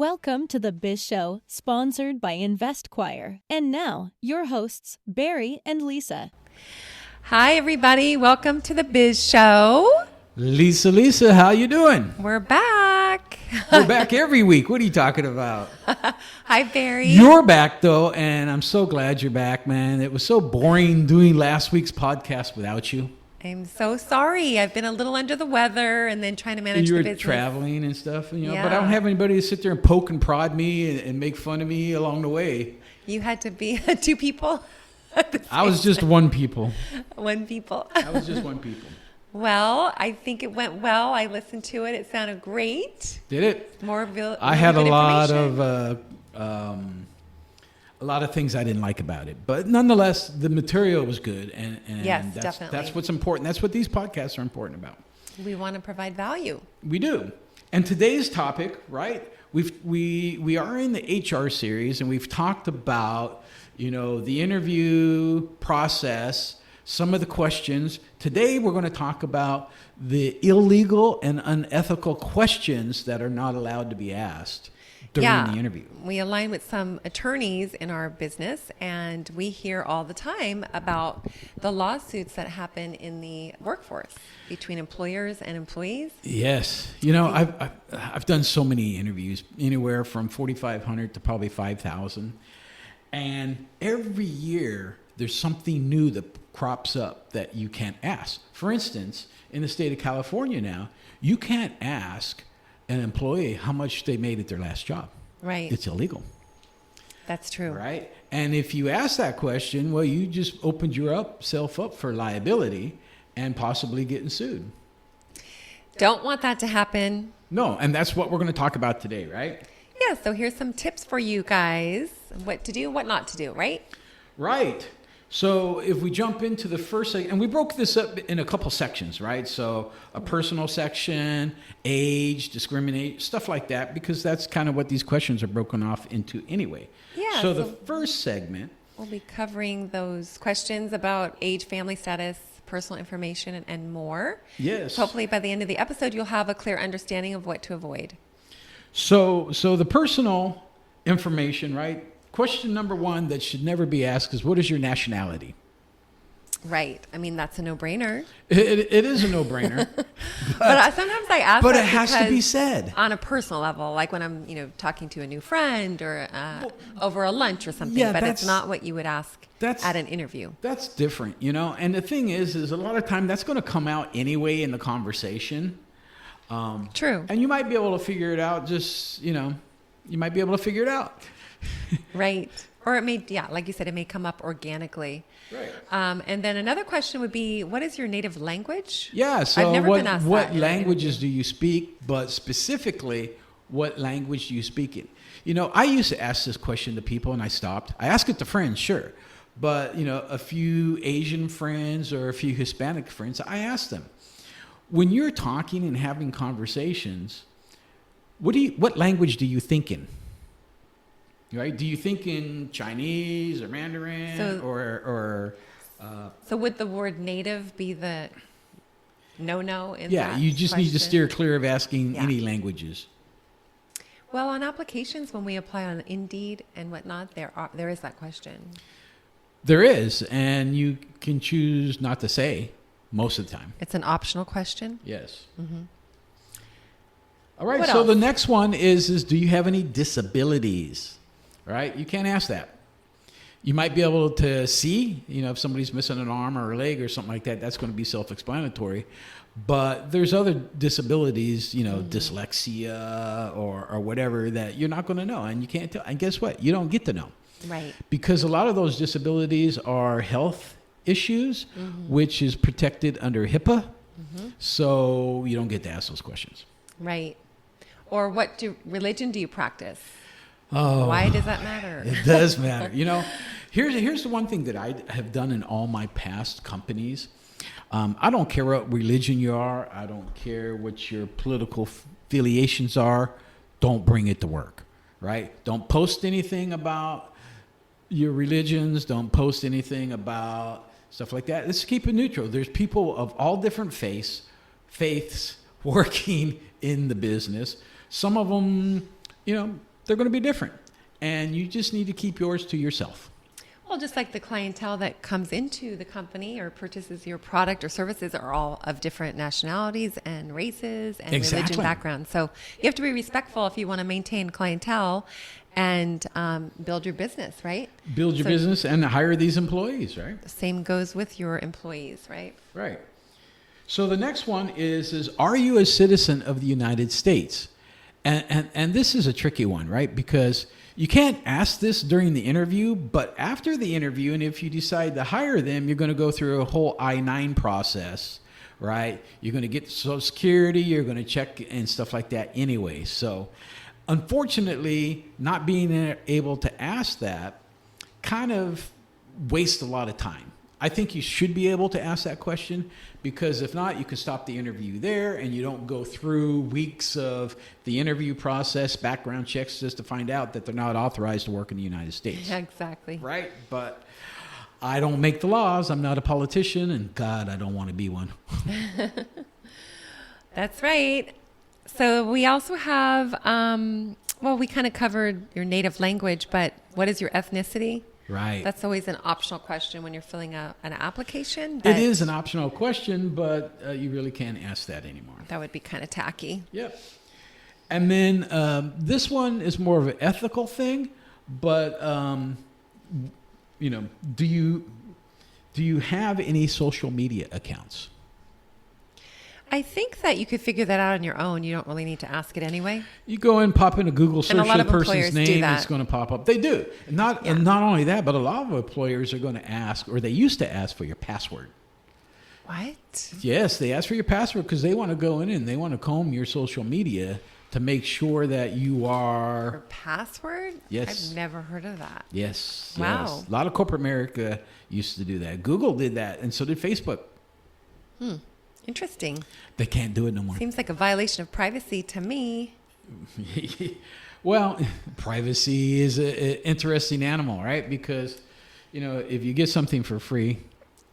Welcome to the Biz Show, sponsored by InvestQuire. And now, your hosts, Barry and Lisa. Hi, everybody. Welcome to the Biz Show. Lisa, how you doing? We're back. We're back every week. What are you talking about? Hi, Barry. You're back, though, and I'm so glad you're back, man. It was so boring doing last week's podcast without you. I'm so sorry. I've been a little under the weather and then trying to manage the business. You were traveling and stuff, Yeah. But I don't have anybody to sit there and poke and prod me and make fun of me along the way. You had to be two people? I was just one people. One people. I was just one people. Well, I think it went well. I listened to it. It sounded great. Did it? I had a lot of things I didn't like about it, but nonetheless, the material was good, and yes, definitely. That's what's important. That's what these podcasts are important about. We want to provide value. We do. And today's topic, right? We are in the HR series, and we've talked about the interview process, some of the questions. Today, we're going to talk about the illegal and unethical questions that are not allowed to be asked during the interview. We align with some attorneys in our business, and we hear all the time about the lawsuits that happen in the workforce between employers and employees. Yes. I've done so many interviews, anywhere from 4,500 to probably 5,000. And every year there's something new that crops up that you can't ask. For instance, in the state of California now, you can't ask an employee how much they made at their last job. Right. It's illegal. That's true. Right. And if you ask that question, well, you just opened yourself up for liability and possibly getting sued. Don't want that to happen. No. And that's what we're going to talk about today, right? Yeah. So here's some tips for you guys. What to do, what not to do, right? Right. So if we jump into the first, and we broke this up in a couple sections, right? So a personal section, age, discriminate, stuff like that, because that's kind of what these questions are broken off into anyway. Yeah. So the first segment, we'll be covering those questions about age, family status, personal information, and more. Yes. Hopefully by the end of the episode, you'll have a clear understanding of what to avoid. So the personal information, right? Question number one that should never be asked is, what is your nationality? Right. I mean, that's a no-brainer. It is a no-brainer. but sometimes I ask but that it has to be said. On a personal level, like when I'm, talking to a new friend or over a lunch or something. Yeah, but it's not what you would ask at an interview. That's different, And the thing is a lot of time that's going to come out anyway in the conversation. True. And you might be able to figure it out you might be able to figure it out. Right. Or it may, like you said, it may come up organically. Right. And then another question would be, what is your native language? Yeah. So I've never been asked what that languages do you speak, but specifically, what language do you speak in? I used to ask this question to people and I stopped. I ask it to friends, sure. But, a few Asian friends or a few Hispanic friends, I ask them, when you're talking and having conversations, what language do you think in? Right? Do you think in Chinese or Mandarin So would the word native be the no in that? Yeah, you just question? need to steer clear of asking any languages. Well, on applications, when we apply on Indeed and whatnot, there is that question. There is, and you can choose not to say most of the time. It's an optional question? Yes. Mm-hmm. All right, What so else? the next one is do you have any disabilities? Right? You can't ask that. You might be able to see, if somebody's missing an arm or a leg or something like that, that's going to be self-explanatory. But there's other disabilities, dyslexia or whatever that you're not going to know. And you can't tell. And guess what? You don't get to know. Right. Because a lot of those disabilities are health issues, which is protected under HIPAA. Mm-hmm. So you don't get to ask those questions. Right. Or what religion do you practice? Oh, why does that matter? It does matter. Here's the one thing that I have done in all my past companies. I don't care what religion you are. I don't care what your political affiliations are. Don't bring it to work, right? Don't post anything about your religions. Don't post anything about stuff like that. Let's keep it neutral. There's people of all different faiths working in the business. Some of them, they're going to be different. And you just need to keep yours to yourself. Well, just like the clientele that comes into the company or purchases your product or services are all of different nationalities and races and religion backgrounds. So you have to be respectful if you want to maintain clientele and build your business, right? Build your business and hire these employees, right? The same goes with your employees, right? Right. So the next one is are you a citizen of the United States? And this is a tricky one, right? Because you can't ask this during the interview, but after the interview, and if you decide to hire them, you're going to go through a whole I-9 process, right? You're going to get Social Security, you're going to check and stuff like that anyway. So unfortunately, not being able to ask that kind of wastes a lot of time. I think you should be able to ask that question, because if not, you can stop the interview there and you don't go through weeks of the interview process, background checks, just to find out that they're not authorized to work in the United States. Exactly. Right? But I don't make the laws. I'm not a politician, and God, I don't want to be one. That's right. So we also have, well, we kind of covered your native language, but what is your ethnicity? Right. That's always an optional question when you're filling out an application. It is an optional question, but you really can't ask that anymore. That would be kind of tacky. Yep. And then this one is more of an ethical thing, but do you have any social media accounts? I think that you could figure that out on your own. You don't really need to ask it anyway. You go and pop in a Google search for the person's name, it's going to pop up. They do. And not only that, but a lot of employers are going to ask, or they used to ask, for your password. What? Yes, they ask for your password because they want to go in and they want to comb your social media to make sure that you are... Your password? Yes. I've never heard of that. Yes. Wow. Yes. A lot of corporate America used to do that. Google did that, and so did Facebook. Interesting. They can't do it no more. Seems like a violation of privacy to me. Well, privacy is an interesting animal, right? Because, if you get something for free,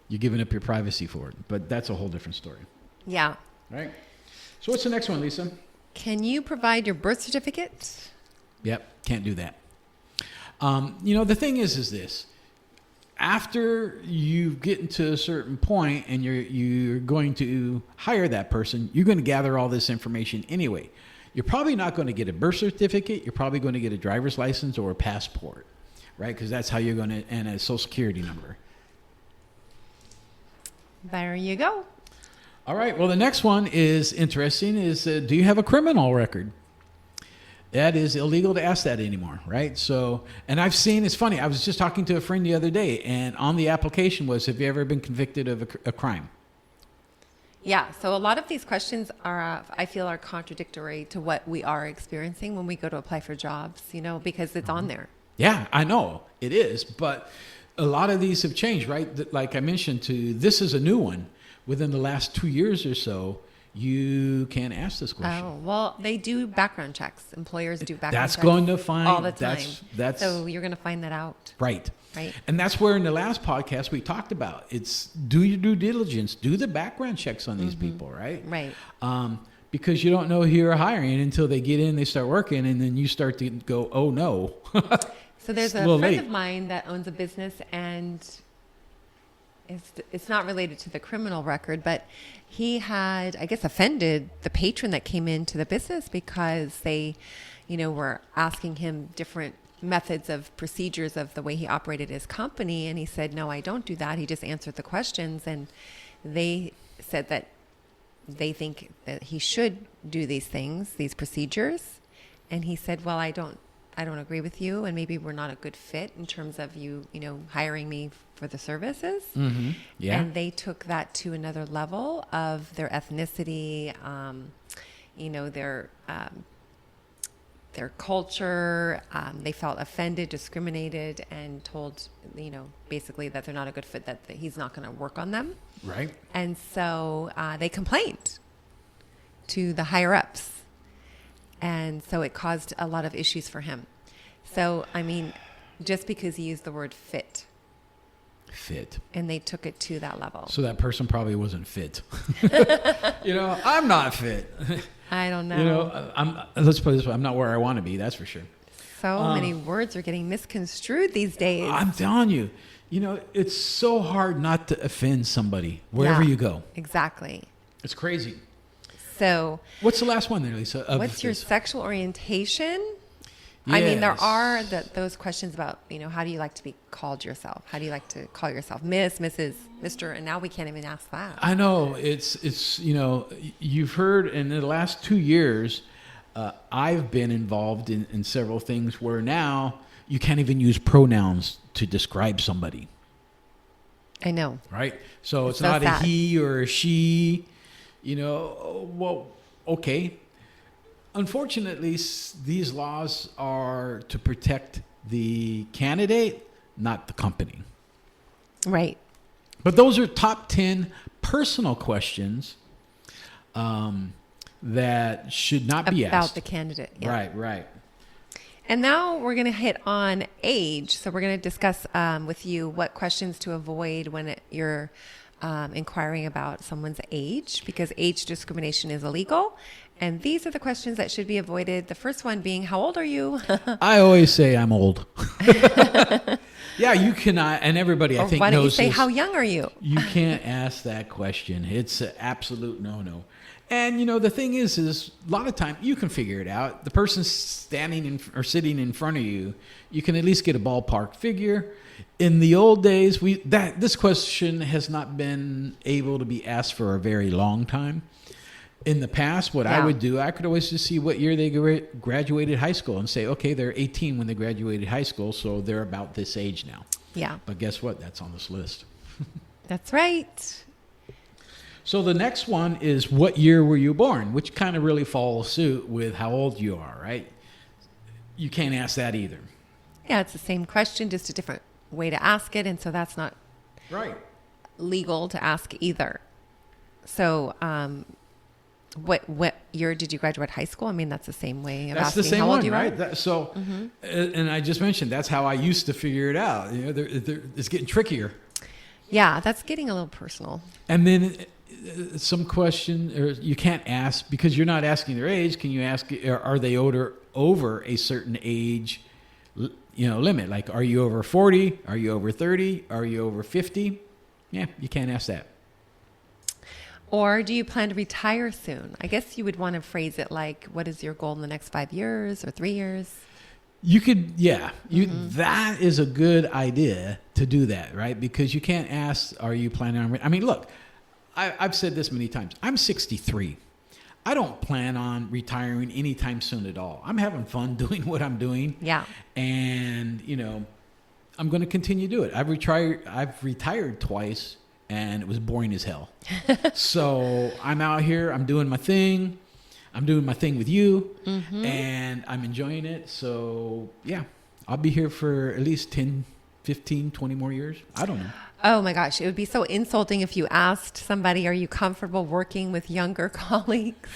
you're giving up your privacy for it. But that's a whole different story. Yeah. Right? So what's the next one, Lisa? Can you provide your birth certificate? Yep, can't do that. The thing is this. After you get into a certain point and you're going to hire that person, you're going to gather all this information anyway. You're probably not going to get a birth certificate. You're probably going to get a driver's license or a passport, right? Because that's how you're going to, and a social security number. There you go. All right. Well, the next one is interesting. Do you have a criminal record? That is illegal to ask that anymore, right? So, and I've seen, it's funny, I was just talking to a friend the other day, and on the application was, have you ever been convicted of a crime? Yeah, so a lot of these questions are, I feel, are contradictory to what we are experiencing when we go to apply for jobs, because it's on there. Yeah, I know it is, but a lot of these have changed, right? Like I mentioned, this is a new one. Within the last 2 years or so, you can't ask this question. Oh, well, they do background checks. Employers do background checks. That's going to find all the time. That's so you're going to find that out. Right. Right. And that's where in the last podcast we talked about, it's do your due diligence, do the background checks on these people, right? Right. Because you don't know who you're hiring until they get in, they start working, and then you start to go, oh no. So there's a friend of mine that owns a business, and it's not related to the criminal record, but he had, I guess, offended the patron that came into the business because they, were asking him different methods of procedures of the way he operated his company. And he said, no, I don't do that. He just answered the questions. And they said that they think that he should do these things, these procedures. And he said, well, I don't agree with you, and maybe we're not a good fit in terms of you hiring me for the services. Mm-hmm. Yeah. And they took that to another level of their ethnicity, their culture. They felt offended, discriminated, and told, basically that they're not a good fit, that he's not going to work on them. Right. And so they complained to the higher ups. And so it caused a lot of issues for him. So, just because he used the word fit. And they took it to that level. So that person probably wasn't fit. I'm not fit. I don't know. Let's put it this way, I'm not where I want to be, that's for sure. So many words are getting misconstrued these days. I'm telling you, it's so hard not to offend somebody wherever you go. Exactly. It's crazy. So what's the last one there, Lisa? What's your sexual orientation? Yes. I mean, there are those questions about, how do you like to be called yourself? How do you like to call yourself Miss, Mrs., Mr.? And now we can't even ask that. I know. It's you've heard in the last 2 years, I've been involved in several things where now you can't even use pronouns to describe somebody. I know. Right? So it's so not sad. a he or a she, well, okay. Unfortunately, these laws are to protect the candidate, not the company. Right. But those are top 10 personal questions that should not be asked. About the candidate. Yeah. Right. And now we're going to hit on age. So we're going to discuss with you what questions to avoid when you're inquiring about someone's age, because age discrimination is illegal. And these are the questions that should be avoided. The first one being, how old are you? I always say I'm old. Yeah, you cannot, and everybody I think knows this. Why don't you say, how young are you? You can't ask that question. It's an absolute no-no. And, the thing is a lot of time you can figure it out. The person standing or sitting in front of you, you can at least get a ballpark figure. In the old days, this question has not been able to be asked for a very long time. In the past, what I would do, I could always just see what year they graduated high school and say, okay, they're 18 when they graduated high school, so they're about this age now. Yeah. But guess what? That's on this list. That's right. So the next one is, what year were you born? Which kind of really follows suit with how old you are, right? You can't ask that either. Yeah, it's the same question, just a different way to ask it, and so that's not legal to ask either. So, what year did you graduate high school? I mean, that's the same way of asking how old you are. So, and I just mentioned that's how I used to figure it out. It's getting trickier. Yeah, that's getting a little personal. And then some question, or you can't ask because you're not asking their age. Can you ask, are they over a certain age, limit? Like, are you over 40? Are you over 30? Are you over 50? Yeah, you can't ask that. Or do you plan to retire soon? I guess you would want to phrase it like, what is your goal in the next 5 years or 3 years? You could, that is a good idea to do that, right? Because you can't ask, are you planning on, I mean, look, I've said this many times. I'm 63. I don't plan on retiring anytime soon at all. I'm having fun doing what I'm doing. Yeah. And, I'm going to continue to do it. I've retired twice. And it was boring as hell. So I'm out here. I'm doing my thing. I'm doing my thing with you. Mm-hmm. And I'm enjoying it. So, yeah, I'll be here for at least 10, 15, 20 more years. I don't know. Oh, my gosh. It would be so insulting if you asked somebody, are you comfortable working with younger colleagues?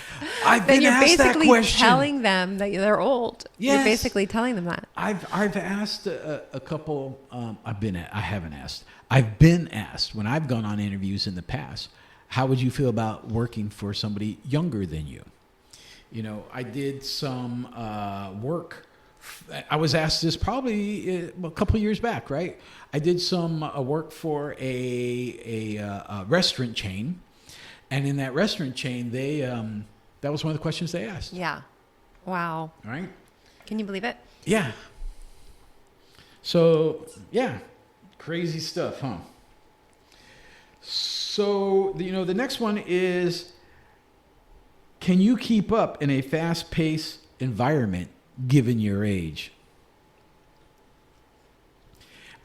Then you're basically telling them that they're old. Yes. You're basically telling them that. I've asked a couple. I've been asked when I've gone on interviews in the past, how would you feel about working for somebody younger than you? I did some work. I was asked this probably a couple of years back, right? I did some work for a restaurant chain, and in that restaurant chain, they that was one of the questions they asked. Yeah. Wow. All right. Can you believe it? Yeah. So, yeah. Crazy stuff, huh? So, the next one is, can you keep up in a fast-paced environment given your age?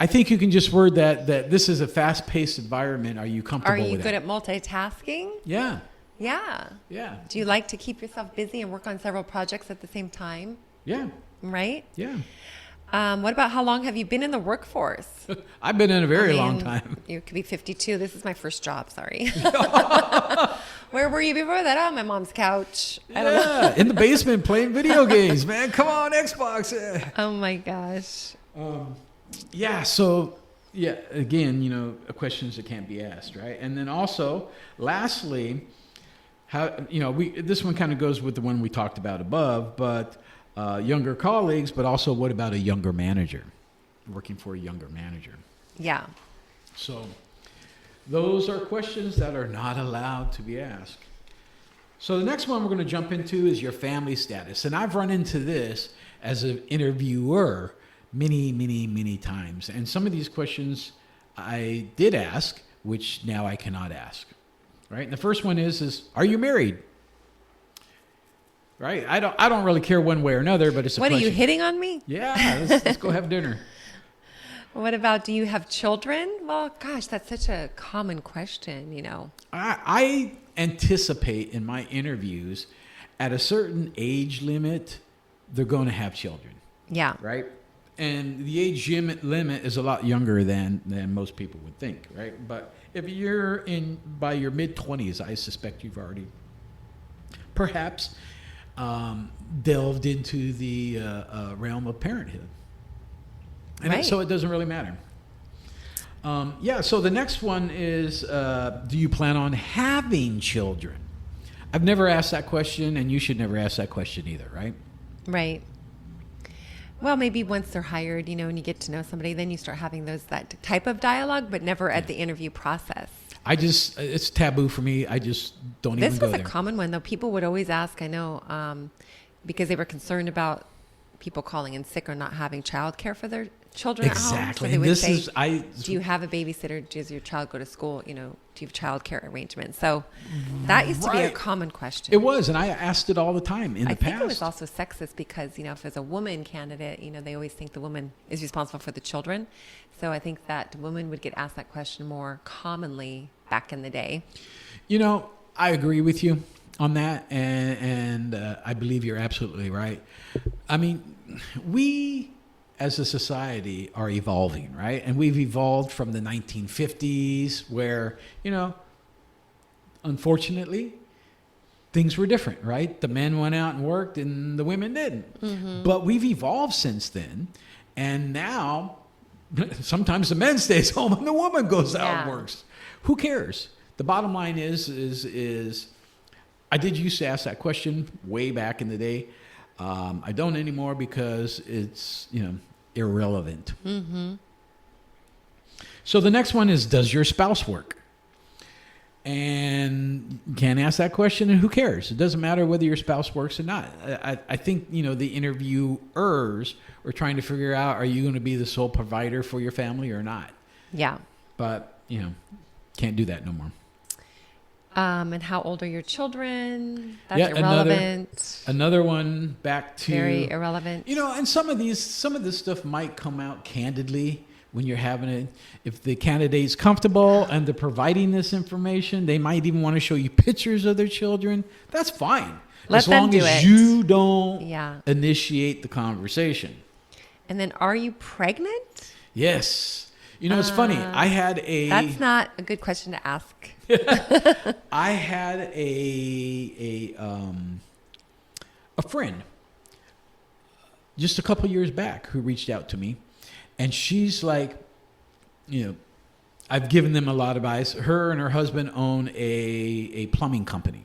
I think you can just word that this is a fast-paced environment. Are you comfortable with that? Are you good at multitasking? Yeah. Yeah. Yeah. Do you like to keep yourself busy and work on several projects at the same time? Yeah. Right? Yeah. What about how long have you been in the workforce? I've been in a very long time. You could be 52. This is my first job. Sorry. Where were you before that? Oh, my mom's couch. I don't know. In the basement playing video games, man. Come on, Xbox. Oh my gosh. Yeah. So, again, questions that can't be asked, right? And then also, lastly, how this one kind of goes with the one we talked about above, but younger colleagues, but also what about a younger manager, working for a younger manager? Yeah. So those are questions that are not allowed to be asked. So the next one we're going to jump into is your family status. And I've run into this as an interviewer many times. And some of these questions I did ask, which now I cannot ask. Right? And the first one is are you married? Right? I don't really care one way or another, but it's a question. What, are you hitting on me? Yeah, let's go have dinner. What about, do you have children? Well, gosh, that's such a common question, you know. I anticipate in my interviews at a certain age limit, they're going to have children. Yeah. Right? And the age limit is a lot younger than most people would think, right? But if you're by your mid-20s, I suspect you've already perhaps delved into the realm of parenthood. And right. So it doesn't really matter. So the next one is, do you plan on having children? I've never asked that question, and you should never ask that question either, right? Right. Well, maybe once they're hired, you know, and you get to know somebody, then you start having that type of dialogue, but never at the interview process. It's taboo for me. I just don't even go there. This was a common one, though. People would always ask, I know, because they were concerned about people calling in sick or not having childcare for their children at home. Exactly. So they would say, do you have a babysitter? Does your child go to school? You know, do you have childcare arrangements? So that used to be a common question. It was, and I asked it all the time in the past. I think it was also sexist because, you know, if there's a woman candidate, you know, they always think the woman is responsible for the children. So I think that women would get asked that question more commonly back in the day. You know, I agree with you on that, and I believe you're absolutely right. I mean, we as a society are evolving, right? And we've evolved from the 1950s where, you know, unfortunately, things were different, right? The men went out and worked and the women didn't. Mm-hmm. But we've evolved since then. And now, sometimes the man stays home and the woman goes out and works. Who cares? The bottom line is I did used to ask that question way back in the day. I don't anymore because it's, you know, irrelevant. Mm-hmm. So the next one is, does your spouse work? And you can't ask that question, and who cares? It doesn't matter whether your spouse works or not. I think, you know, the interviewers are trying to figure out, are you going to be the sole provider for your family or not? Yeah. But, you know, can't do that no more. And how old are your children? That's irrelevant. Another one back to very irrelevant. You know, and some of this stuff might come out candidly when you're having it. If the candidate's comfortable and they're providing this information, they might even want to show you pictures of their children. That's fine. Let them do it. As long as you don't initiate the conversation. And then, are you pregnant? Yes. You know, it's funny. I had a... That's not a good question to ask. I had a friend just a couple years back who reached out to me, and she's like, you know, I've given them a lot of advice. Her and her husband own a plumbing company,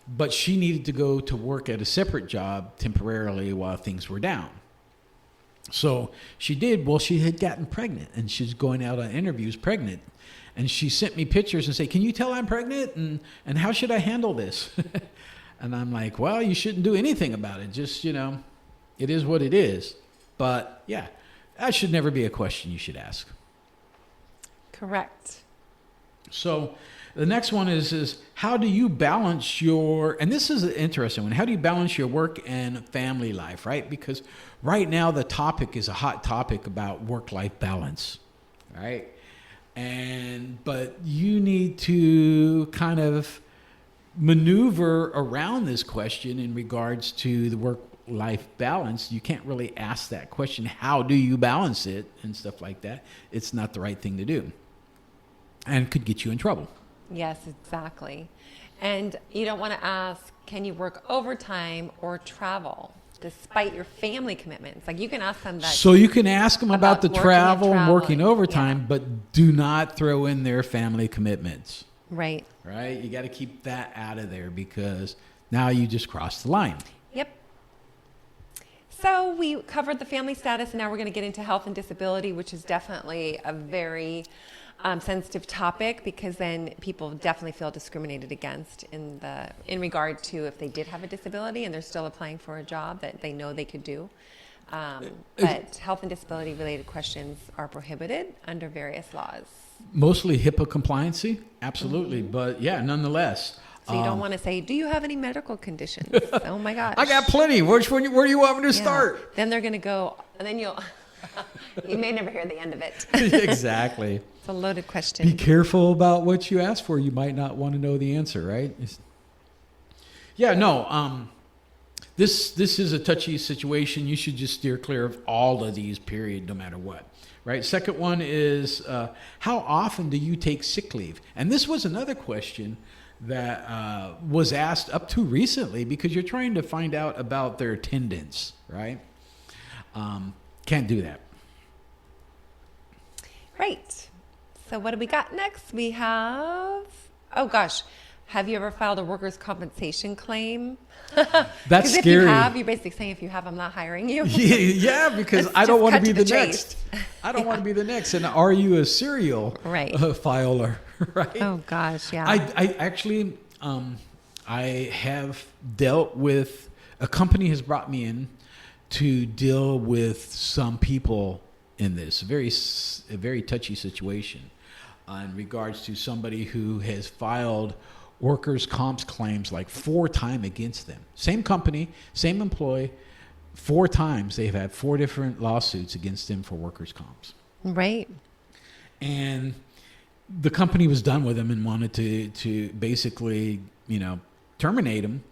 but she needed to go to work at a separate job temporarily while things were down. So she did. Well, she had gotten pregnant, and she's going out on interviews pregnant. And she sent me pictures and say, can you tell I'm pregnant? And how should I handle this? And I'm like, well, you shouldn't do anything about it. Just, you know, it is what it is. But yeah, that should never be a question you should ask. Correct. So the next one is how do you balance your, and this is an interesting one, how do you balance your work and family life, right? Because right now the topic is a hot topic about work-life balance, right? But you need to kind of maneuver around this question in regards to the work-life balance. You can't really ask that question, how do you balance it and stuff like that. It's not the right thing to do and could get you in trouble. Yes, exactly. And you don't want to ask, can you work overtime or travel despite your family commitments? Like, you can ask them that. So you can ask them about the travel and working overtime, yeah. But do not throw in their family commitments. Right. Right? You got to keep that out of there because now you just crossed the line. Yep. So we covered the family status, and now we're going to get into health and disability, which is definitely a very sensitive topic, because then people definitely feel discriminated against in regard to if they did have a disability and they're still applying for a job that they know they could do. But health and disability related questions are prohibited under various laws. Mostly HIPAA compliancy, absolutely. Mm-hmm. But yeah, nonetheless. So you don't want to say, do you have any medical conditions? Oh my gosh. I got plenty. Where do you want me to start? Then they're going to go, and then you may never hear the end of it. Exactly. It's a loaded question. Be careful about what you ask for. You might not want to know the answer, right? This is a touchy situation. You should just steer clear of all of these, period, no matter what. Right. Second one is how often do you take sick leave? And this was another question that was asked up to recently, because you're trying to find out about their attendance, right? Can't do that. Right. So what do we got next? We have, oh gosh, have you ever filed a workers' compensation claim? That's scary. If you have, you're basically saying, if you have, I'm not hiring you. Yeah, because I don't want to be the next. I don't want to be the next. And are you a serial filer? Right. Oh gosh, yeah. I actually, I have dealt with, a company has brought me in to deal with some people in this a very touchy situation in regards to somebody who has filed workers' comp claims like 4 times against them. Same company, same employee, 4 times they've had 4 different lawsuits against them for workers' comps. Right. And the company was done with them and wanted to basically, terminate them.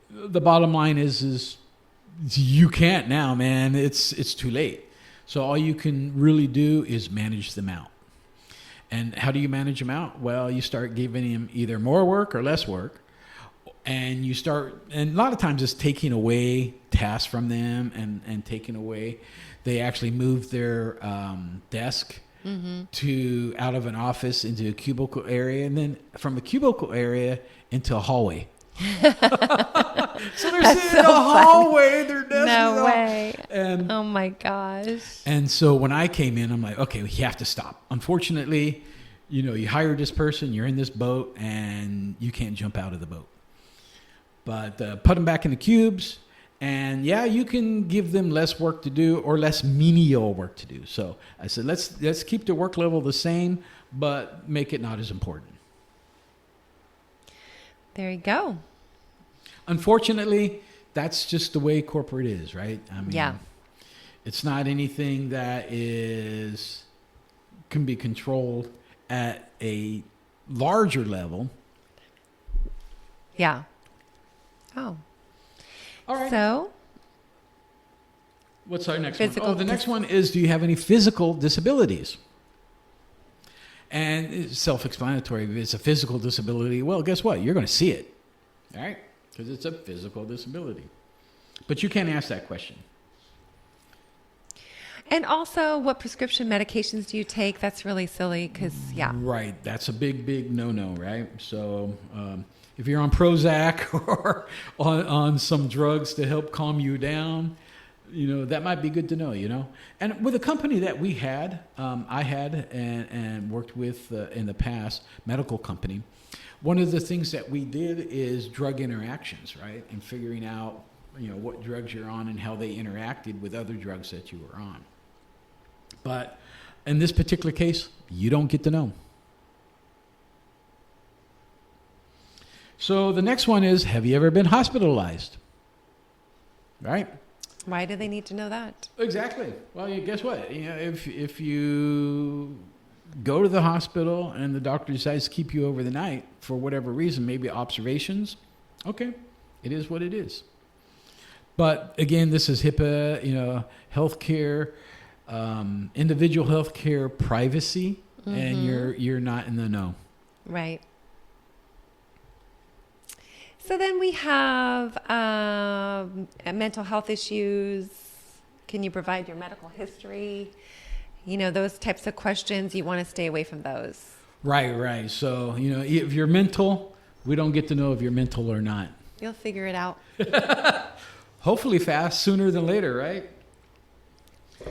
The bottom line is you can't now, man. It's too late. So all you can really do is manage them out. And how do you manage them out? Well, you start giving them either more work or less work. And a lot of times it's taking away tasks from them and taking away. They actually move their desk to out of an office into a cubicle area, and then from a cubicle area into a hallway. So they're sitting in a hallway. They're no way. And oh my gosh. And so when I came in, I'm like, okay, we have to stop. Unfortunately, you hired this person, you're in this boat, and you can't jump out of the boat. But put them back in the cubes, and you can give them less work to do or less menial work to do. So I said, let's keep the work level the same, but make it not as important. There you go. Unfortunately, that's just the way corporate is, right? I mean, it's not anything that can be controlled at a larger level. Yeah. Oh. All right. So, what's our next one? Oh, the next one is, do you have any physical disabilities? And it's self-explanatory. If it's a physical disability, well, guess what? You're going to see it, all right? Because it's a physical disability. But you can't ask that question. And also, what prescription medications do you take? That's really silly because, Right. That's a big, big no-no, right? So if you're on Prozac or on some drugs to help calm you down, that might be good to know, And with a company that we had, I had and worked with in the past, medical company, one of the things that we did is drug interactions, right? And figuring out, what drugs you're on and how they interacted with other drugs that you were on. But in this particular case, you don't get to know. So the next one is, have you ever been hospitalized? Right? Why do they need to know that? Exactly. Well, guess what? If you go to the hospital and the doctor decides to keep you over the night for whatever reason, maybe observations, okay, it is what it is. But again, this is HIPAA, healthcare, individual healthcare privacy, and you're not in the know. Right. So then we have mental health issues. Can you provide your medical history? Those types of questions, you want to stay away from those. Right. So, if you're mental, we don't get to know if you're mental or not. You'll figure it out. hopefully fast, sooner than later, right?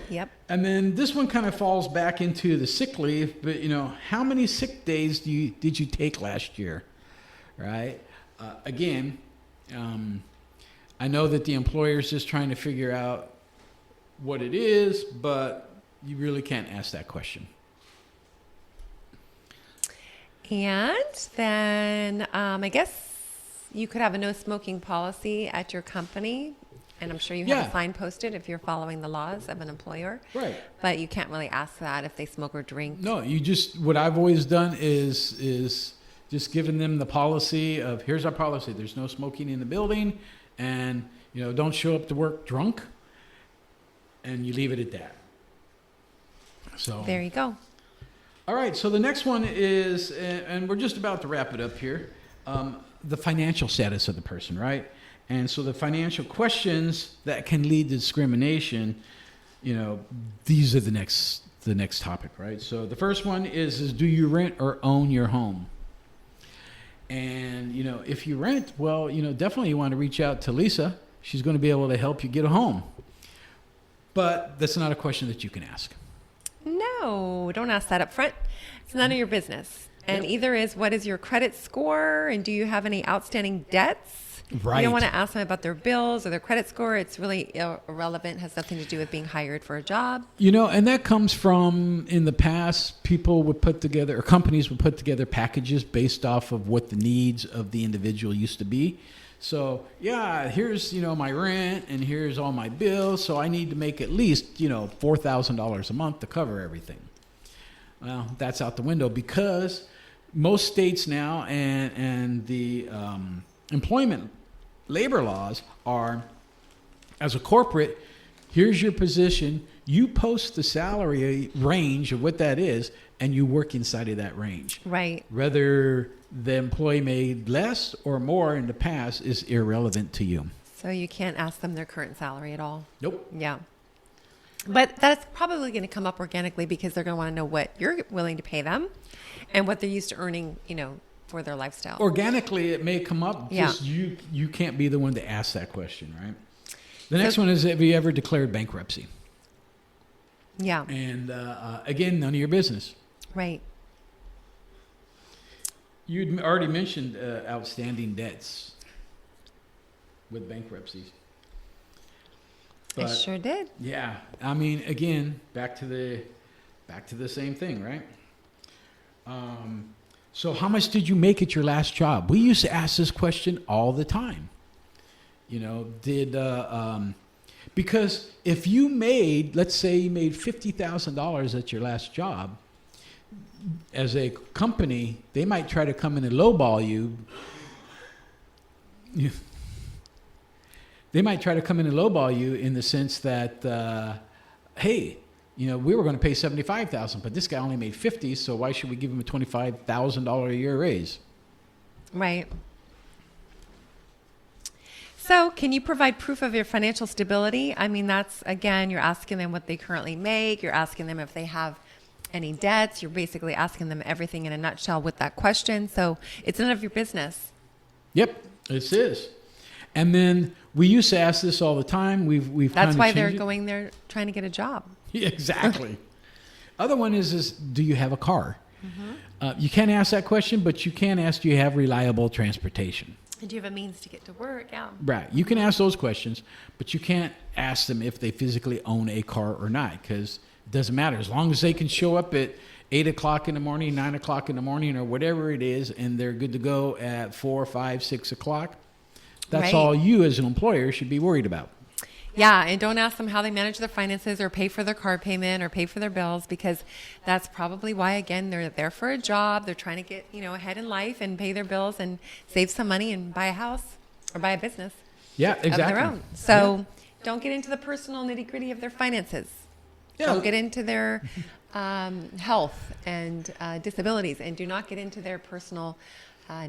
Yep. And then this one kind of falls back into the sick leave, but how many sick days did you take last year, right? Again, I know that the employer's just trying to figure out what it is, but you really can't ask that question. And then I guess you could have a no smoking policy at your company. And I'm sure you have a sign posted if you're following the laws of an employer. Right. But you can't really ask that if they smoke or drink. No, what I've always done is just giving them the policy of, here's our policy. There's no smoking in the building, and don't show up to work drunk, and you leave it at that. So there you go. All right, so the next one is, and we're just about to wrap it up here, the financial status of the person, right? And so the financial questions that can lead to discrimination, these are the next topic, right? So the first one is do you rent or own your home? And, if you rent, well, definitely you want to reach out to Lisa. She's going to be able to help you get a home. But that's not a question that you can ask. No, don't ask that up front. It's none of your business. And either is, what is your credit score? And do you have any outstanding debts? Right. You don't want to ask them about their bills or their credit score. It's really irrelevant. It has nothing to do with being hired for a job. And that comes from, in the past, people would put together, or companies would put together packages based off of what the needs of the individual used to be. So, here's, my rent, and here's all my bills. So I need to make at least, $4,000 a month to cover everything. Well, that's out the window, because most states now and the employment labor laws are, as a corporate, here's your position, you post the salary range of what that is, and you work inside of that range. Right. Whether the employee made less or more in the past is irrelevant to you. So you can't ask them their current salary at all? Nope. Yeah. But that's probably going to come up organically, because they're going to want to know what you're willing to pay them and what they're used to earning, for their lifestyle. Organically, it may come up. Just you can't be the one to ask that question, right? The next one is, have you ever declared bankruptcy? Yeah. And again, none of your business. Right. You'd already mentioned outstanding debts with bankruptcies. I sure did. Yeah. I mean, again, back to the same thing, right? So how much did you make at your last job? We used to ask this question all the time. Because if you made, let's say you made $50,000 at your last job, as a company, they might try to come in and lowball you. They might try to come in and lowball you in the sense that, hey, we were going to pay $75,000, but this guy only made $50,000, so why should we give him a $25,000 a year raise? Right. So can you provide proof of your financial stability? I mean, that's, again, you're asking them what they currently make. You're asking them if they have any debts. You're basically asking them everything in a nutshell with that question. So it's none of your business. Yep, it is. And then we used to ask this all the time. We've That's why they're going there trying to get a job. Yeah, exactly. Other one is do you have a car? Mm-hmm. You can't ask that question, but you can ask, do you have reliable transportation? And do you have a means to get to work? Yeah. Right. You can ask those questions, but you can't ask them if they physically own a car or not, because it doesn't matter. As long as they can show up at 8 o'clock in the morning, 9 o'clock in the morning, or whatever it is, and they're good to go at 4, 5, 6 o'clock, that's all you as an employer should be worried about. Yeah, and don't ask them how they manage their finances or pay for their car payment or pay for their bills, because that's probably why, again, they're there for a job. They're trying to get, ahead in life and pay their bills and save some money and buy a house or buy a business. Yeah, exactly. Of their own. So don't get into the personal nitty-gritty of their finances. Yeah. Don't get into their health and disabilities, and do not get into their personal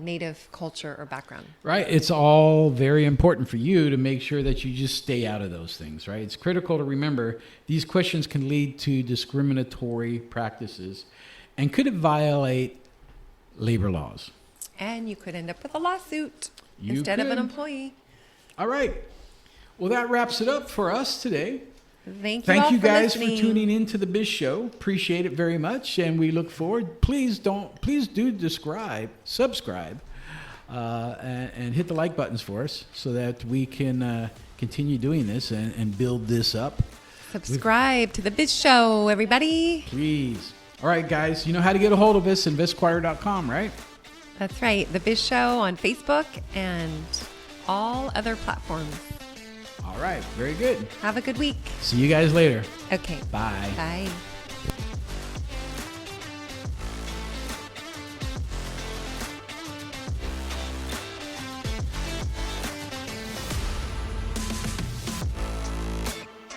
native culture or background. Right. It's all very important for you to make sure that you just stay out of those things, right? It's critical to remember these questions can lead to discriminatory practices and could violate labor laws. And you could end up with a lawsuit instead of an employee. All right. Well, that wraps it up for us today. Thank you all guys for for listening. tuning in to the Biz Show. Appreciate it very much, and we look forward. Please do subscribe, and hit the like buttons for us so that we can continue doing this and build this up. Subscribe to the Biz Show, everybody. Please. All right, guys, you know how to get a hold of us, investquire.com, right? That's right. The Biz Show on Facebook and all other platforms. All right, very good. Have a good week. See you guys later. Okay. Bye. Bye.